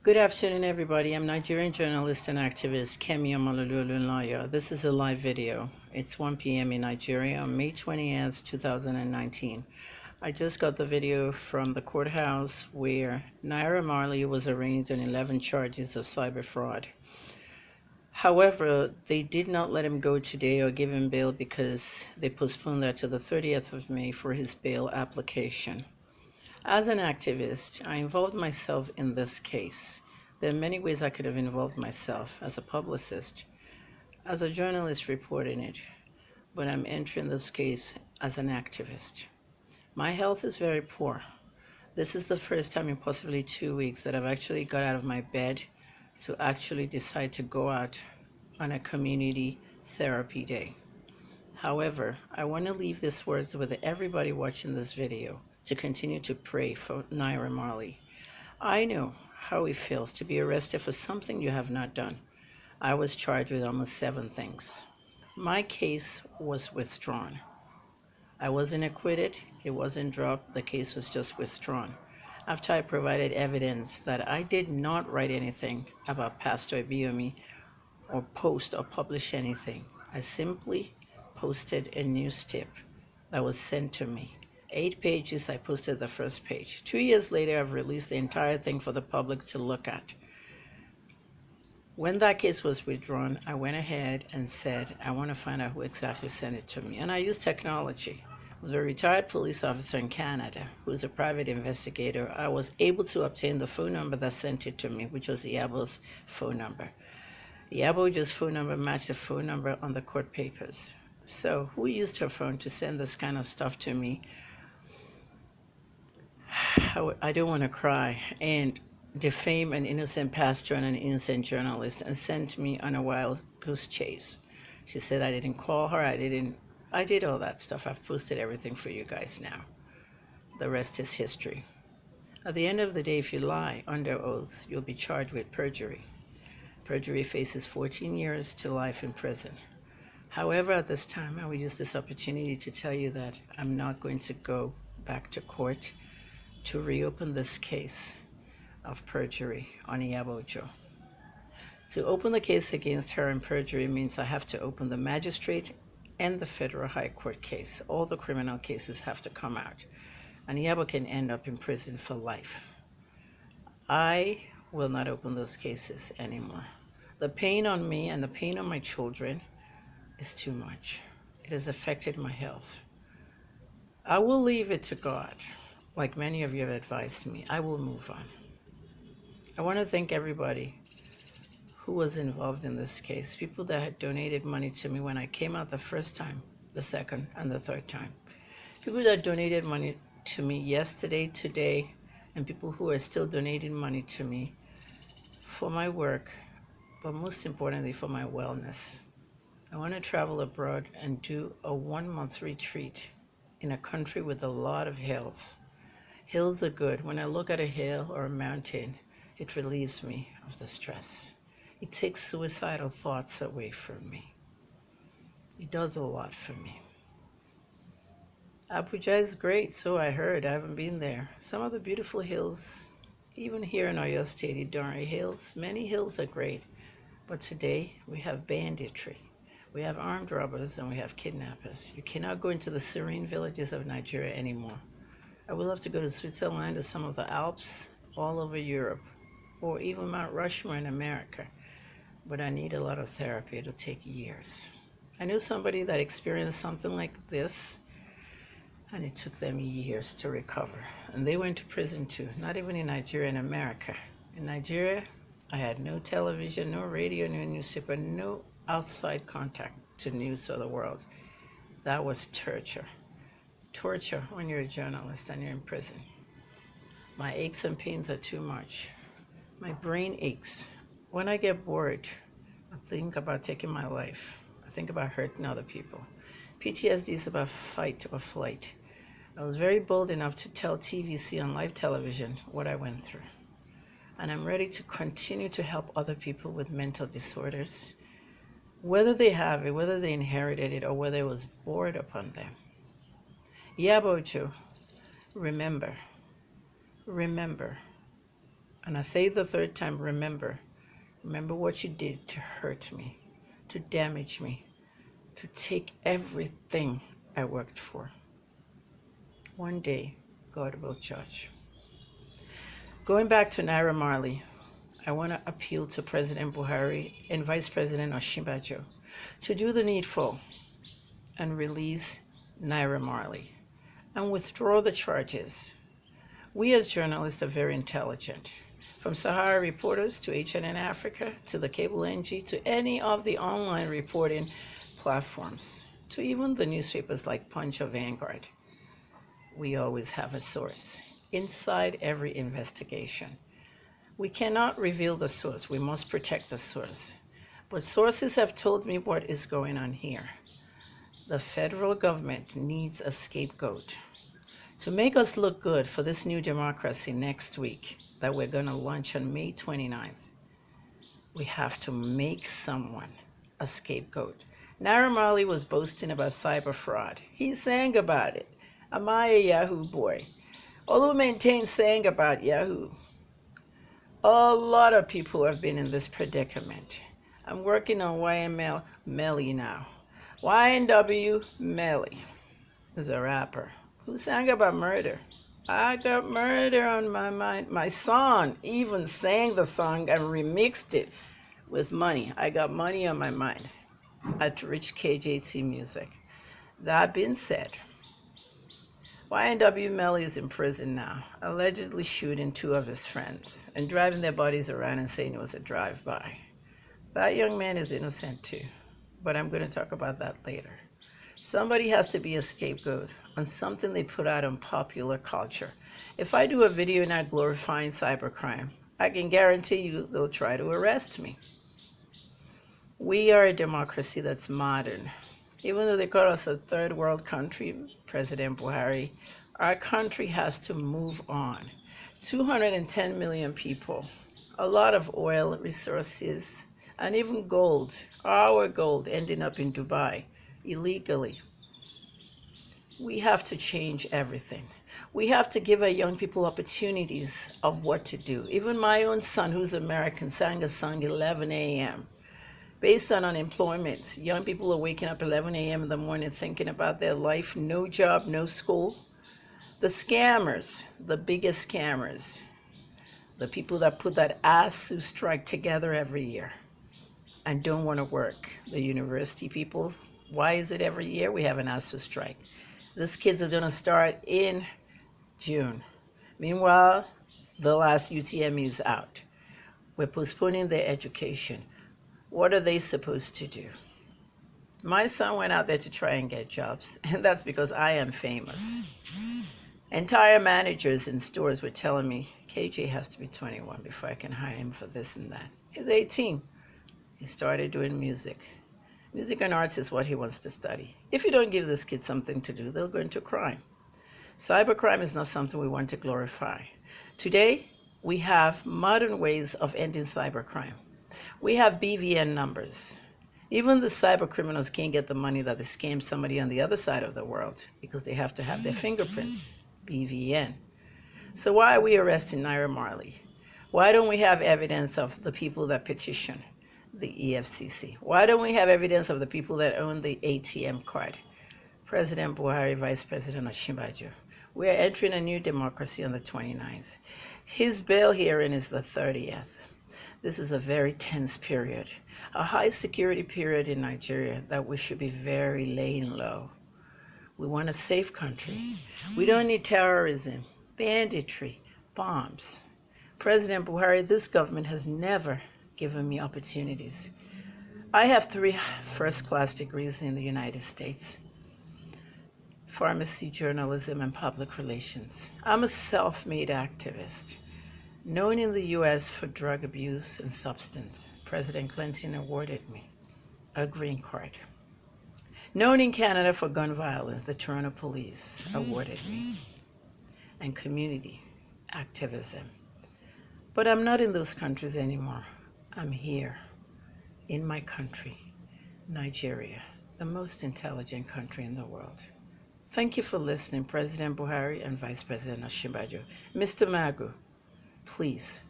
Good afternoon, everybody. I'm Nigerian journalist and activist Kemi Omololu-Olunloyo. This is a live video. It's 1 p.m. in Nigeria on May 20th, 2019. I just got the video from the courthouse where Naira Marley was arraigned on 11 charges of cyber fraud. However, they did not let him go today or give him bail because they postponed that to the 30th of May for his bail application. As an activist, I involved myself in this case. There are many ways I could have involved myself: as a publicist, as a journalist reporting it, but I'm entering this case as an activist. My health is very poor. This is the first time in possibly 2 weeks that I've actually got out of my bed to actually decide to go out on a community therapy day. However, I want to leave these words with everybody watching this video to continue to pray for Naira Marley. I know how it feels to be arrested for something you have not done. I was charged with almost 7 things. My case was withdrawn. I wasn't acquitted, it wasn't dropped, the case was just withdrawn. After I provided evidence that I did not write anything about Pastor Ibiyomi or post or publish anything, I simply posted a news tip that was sent to me. 8 pages, I posted the first page. 2 years later, I've released the entire thing for the public to look at. When that case was withdrawn, I went ahead and said, I want to find out who exactly sent it to me. And I used technology. I was a retired police officer in Canada who is a private investigator. I was able to obtain the phone number that sent it to me, which was Iyabo's phone number. Iyabo's phone number matched the phone number on the court papers. So who used her phone to send this kind of stuff to me? I don't want to cry and defame an innocent pastor and an innocent journalist and sent me on a wild goose chase. She said I didn't call her. I did all that stuff. I've posted everything for you guys now. The rest is history. At the end of the day, if you lie under oath, you'll be charged with perjury. Perjury faces 14 years to life in prison. However, at this time, I will use this opportunity to tell you that I'm not going to go back to court to reopen this case of perjury on Iyabo. To open the case against her in perjury means I have to open the magistrate and the federal high court case. All the criminal cases have to come out, and Iyabo can end up in prison for life. I will not open those cases anymore. The pain on me and the pain on my children is too much. It has affected my health. I will leave it to God. Like many of you have advised me, I will move on. I want to thank everybody who was involved in this case, people that had donated money to me when I came out the first time, the second, and the third time. People that donated money to me yesterday, today, and people who are still donating money to me for my work, but most importantly for my wellness. I want to travel abroad and do a 1-month retreat in a country with a lot of hills. Hills are good. When I look at a hill or a mountain, it relieves me of the stress. It takes suicidal thoughts away from me. It does a lot for me. Abuja is great, so I heard. I haven't been there. Some of the beautiful hills, even here in Oyo State, Idori Hills, many hills are great. But today, we have banditry. We have armed robbers and we have kidnappers. You cannot go into the serene villages of Nigeria anymore. I would love to go to Switzerland or some of the Alps all over Europe, or even Mount Rushmore in America. But I need a lot of therapy. It'll take years. I knew somebody that experienced something like this, and it took them years to recover. And they went to prison too, not even in Nigeria, in America. In Nigeria, I had no television, no radio, no newspaper, no outside contact to news or the world. That was torture. Torture when you're a journalist and you're in prison. My aches and pains are too much. My brain aches. When I get bored, I think about taking my life. I think about hurting other people. PTSD is about fight or flight. I was very bold enough to tell TVC on live television what I went through. And I'm ready to continue to help other people with mental disorders, whether they have it, whether they inherited it, or whether it was born upon them. Iyabo, remember, And I say the third time, remember. Remember what you did to hurt me, to damage me, to take everything I worked for. One day, God will judge. Going back to Naira Marley, I want to appeal to President Buhari and Vice President Osinbajo to do the needful and release Naira Marley and withdraw the charges. We as journalists are very intelligent. From Sahara reporters to HNN Africa to the Cable NG to any of the online reporting platforms to even the newspapers like Punch or Vanguard. We always have a source inside every investigation. We cannot reveal the source. We must protect the source. But sources have told me what is going on here. The federal government needs a scapegoat to make us look good for this new democracy next week that we're going to launch on May 29th. We have to make someone a scapegoat. Naira Marley was boasting about cyber fraud. He sang about it. Am I a Yahoo boy? Olu maintains saying about Yahoo. A lot of people have been in this predicament. I'm working on YML Melly now. YNW Melly is a rapper who sang about murder. I got murder on my mind. My son even sang the song and remixed it with money. I got money on my mind at Rich KJT Music. That being said, YNW Melly is in prison now, allegedly shooting two of his friends and driving their bodies around and saying it was a drive-by. That young man is innocent too, but I'm going to talk about that later. Somebody has to be a scapegoat on something they put out on popular culture. If I do a video now glorifying cybercrime, I can guarantee you they'll try to arrest me. We are a democracy that's modern. Even though they call us a third world country, President Buhari, our country has to move on. 210 million people, a lot of oil resources, and even gold, our gold ending up in Dubai illegally. We have to change everything. We have to give our young people opportunities of what to do. Even my own son, who's American, sang a song 11 a.m. Based on unemployment. Young people are waking up 11 a.m. in the morning thinking about their life, no job, no school. The scammers, the biggest scammers, the people that put that ASU strike together every year and don't want to work. The university people, why is it every year we have an ASU strike? These kids are going to start in June. Meanwhile, the last UTME is out. We're postponing their education. What are they supposed to do? My son went out there to try and get jobs, and that's because I am famous. Entire managers in stores were telling me, KJ has to be 21 before I can hire him for this and that. He's 18. He started doing music. Music and arts is what he wants to study. If you don't give this kid something to do, they'll go into crime. Cybercrime is not something we want to glorify. Today, we have modern ways of ending cybercrime. We have BVN numbers. Even the cyber criminals can't get the money that they scam somebody on the other side of the world because they have to have their fingerprints, BVN. So why are we arresting Naira Marley? Why don't we have evidence of the people that petition the EFCC? Why don't we have evidence of the people that own the ATM card? President Buhari, Vice President Osinbajo. We are entering a new democracy on the 29th. His bail hearing is the 30th. This is a very tense period, a high security period in Nigeria that we should be very laying low. We want a safe country. We don't need terrorism, banditry, bombs. President Buhari, this government has never given me opportunities. I have 3 first-class degrees in the United States. Pharmacy, journalism, and public relations. I'm a self-made activist. Known in the U.S. for drug abuse and substance, President Clinton awarded me a green card. Known in Canada for gun violence, the Toronto Police awarded me, and community activism. But I'm not in those countries anymore. I'm here, in my country, Nigeria, the most intelligent country in the world. Thank you for listening, President Buhari and Vice President Osinbajo. Mr. Magu, please